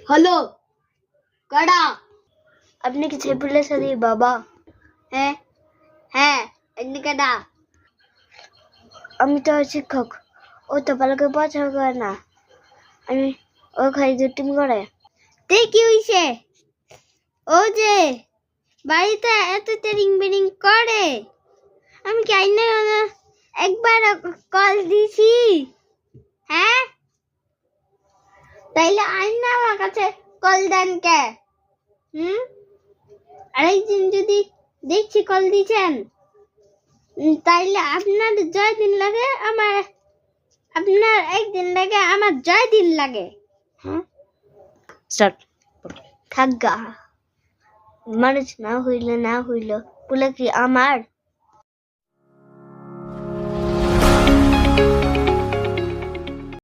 Hello কাডা আপনি কি ছেপুলের সাথে বাবা? হ্যাঁ হ্যাঁ, এমনি কাডা? আমি তো শিক্ষক। ও তো ভালো করে পড়াশোনা করে না। আমি ও খালি দুটিম করে। তে কি হইছে? ও যে বাড়িতে এত তেরিং বেরিং করে, আমি কি আইনা একবার কল দিছি? হ্যাঁ, তাইলে আইনা আমার কাছে কল দেন কে? আরেকদিন যদি দেখছি কল দিছেন, তাইলে আপনার জয় দিন লাগে, আপনার একদিন লাগে, আমার জয় দিন লাগে। হ্যাঁ স্টার্ট। থাকগা মানুষ না হইল বলে কি আমার